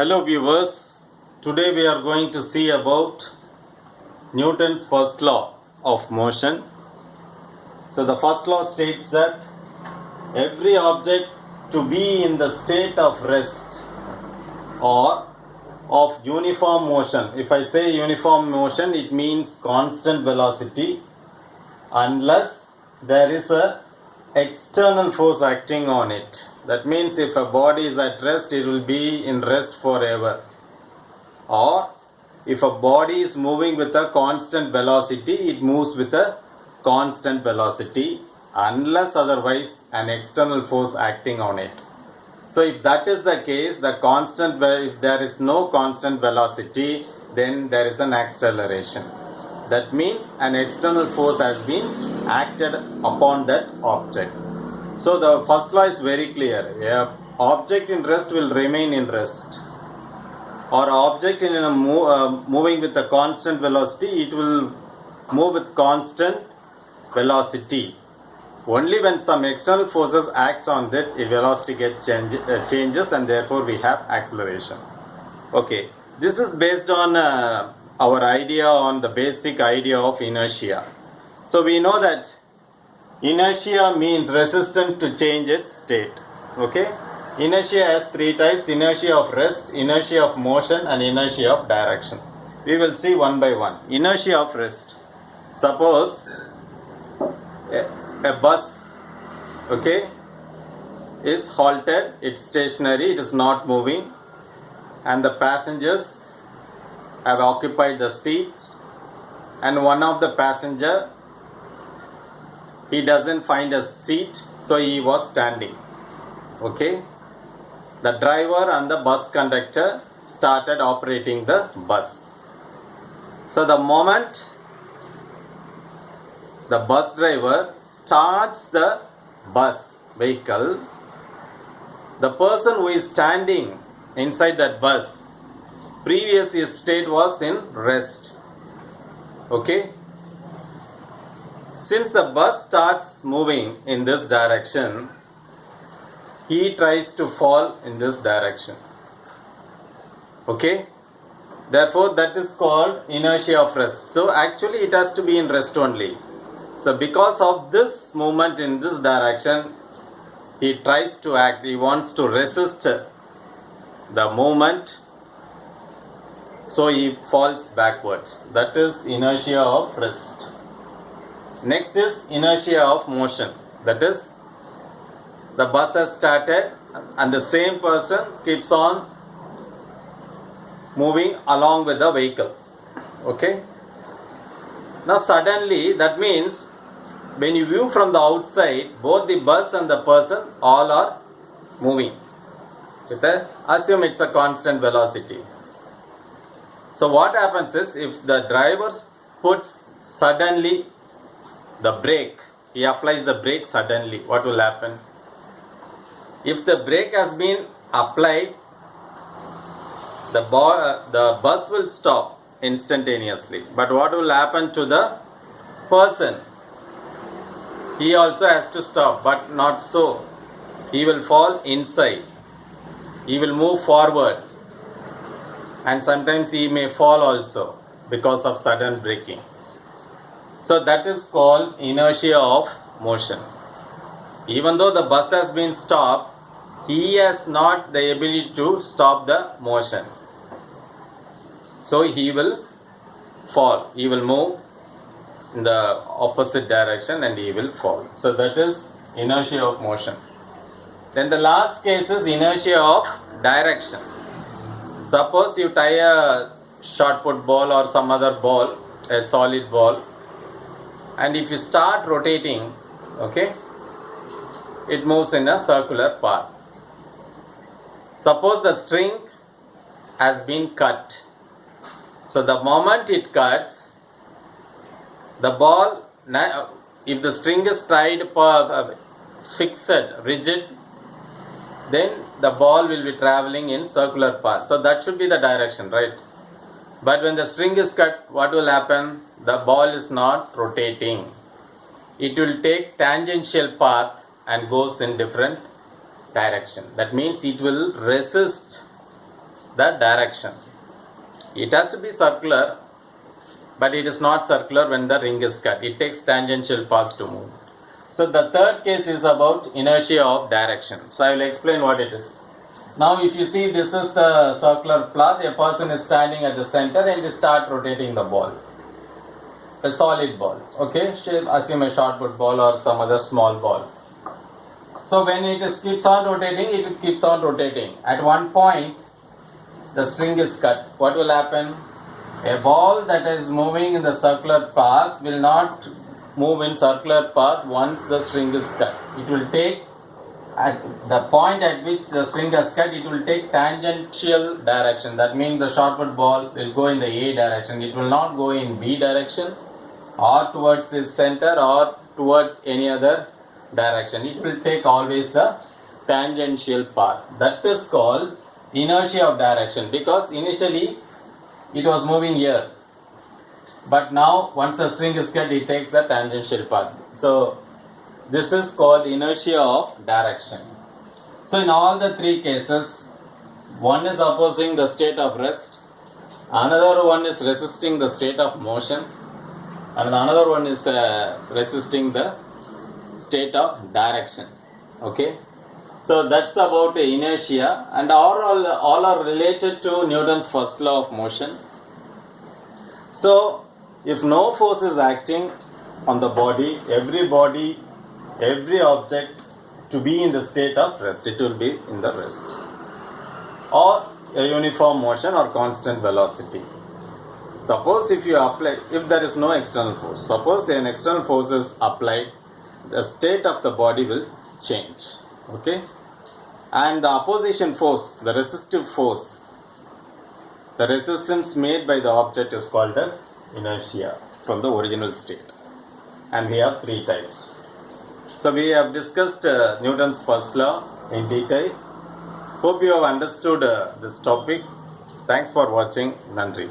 Hello viewers, today we are going to see about Newton's first law of motion. So the first law states that every object to be in the state of rest or of uniform motion. If I say uniform motion, it means constant velocity unless there is a external force acting on it. That means if a body is at rest, it will be in rest forever. Or if a body is moving with a constant velocity, it moves with a constant velocity unless otherwise an external force acting on it. So if that is the case, if there is no constant velocity, then there is an acceleration. That means an external force has been acted upon that object. So the first law is very clear. A object in rest will remain in rest. Or object in a moving with a constant velocity, it will move with constant velocity. Only when some external forces acts on that, velocity gets changes, and therefore we have acceleration. Okay, this is based on our idea on the basic idea of inertia. So we know that inertia means resistance to change its state. Okay, inertia has three types: inertia of rest, inertia of motion, and inertia of direction. We will see one by one. Inertia of rest. Suppose a bus, okay, is halted, it's stationary, it is not moving, and the passengers have occupied the seats, and one of the passenger, he doesn't find a seat, so he was standing. Okay, the driver and the bus conductor started operating the bus. So the moment the bus driver starts the bus vehicle, the person who is standing inside that bus, previous his state was in rest. Okay, since the bus starts moving in this direction, he tries to fall in this direction. Okay, therefore that is called inertia of rest. So actually it has to be in rest only. So because of this movement in this direction, he tries to act, he wants to resist the movement, so he falls backwards. That is inertia of rest. Next is inertia of motion. That is, the bus has started and the same person keeps on moving along with the vehicle. Okay. Now suddenly, that means when you view from the outside, both the bus and the person all are moving. Assume it's a constant velocity. So what happens is, if the driver puts suddenly the brake, he applies the brake suddenly, what will happen? If the brake has been applied, the bus will stop instantaneously. But what will happen to the person? He also has to stop, but not so. He will fall inside. He will move forward. And sometimes he may fall also because of sudden braking. So that is called inertia of motion. Even though the bus has been stopped, he has not the ability to stop the motion. So he will fall. He will move in the opposite direction and he will fall. So that is inertia of motion. Then the last case is inertia of direction. Suppose you tie a shot put ball or some other ball, a solid ball, and if you start rotating, okay, it moves in a circular path. Suppose the string has been cut. So the moment it cuts, the ball, if the string is tied fixed, rigid, then the ball will be traveling in circular path. So that should be the direction, right? But when the string is cut, what will happen? The ball is not rotating. It will take tangential path and goes in different direction. That means it will resist the direction. It has to be circular, but it is not circular when the ring is cut. It takes tangential path to move. So the third case is about inertia of direction. So I will explain what it is. Now if you see, this is the circular path. A person is standing at the center and you start rotating the ball. A solid ball. Okay, assume a shot put ball or some other small ball. So when keeps on rotating, it keeps on rotating. At one point, the string is cut. What will happen? A ball that is moving in the circular path will not move in circular path once the string is cut. It will take, at the point at which the string is cut, it will take tangential direction. That means the shot put ball will go in the A direction. It will not go in B direction or towards the center or towards any other direction. It will take always the tangential path. That is called inertia of direction, because initially it was moving here, but now once the string is cut, it takes the tangential path. So this is called inertia of direction. So in all the three cases, one is opposing the state of rest, another one is resisting the state of motion, and another one is resisting the state of direction. Okay, so that's about inertia, and all are related to Newton's first law of motion. So if no force is acting on the body, every object to be in the state of rest, it will be in the rest, or a uniform motion or constant velocity. Suppose if there is no external force, suppose an external force is applied, the state of the body will change. Okay, and the opposition force, the resistive force, the resistance made by the object is called as inertia from the original state. And we have three types. So we have discussed Newton's first law in detail. Hope you have understood this topic. Thanks for watching. Nandri.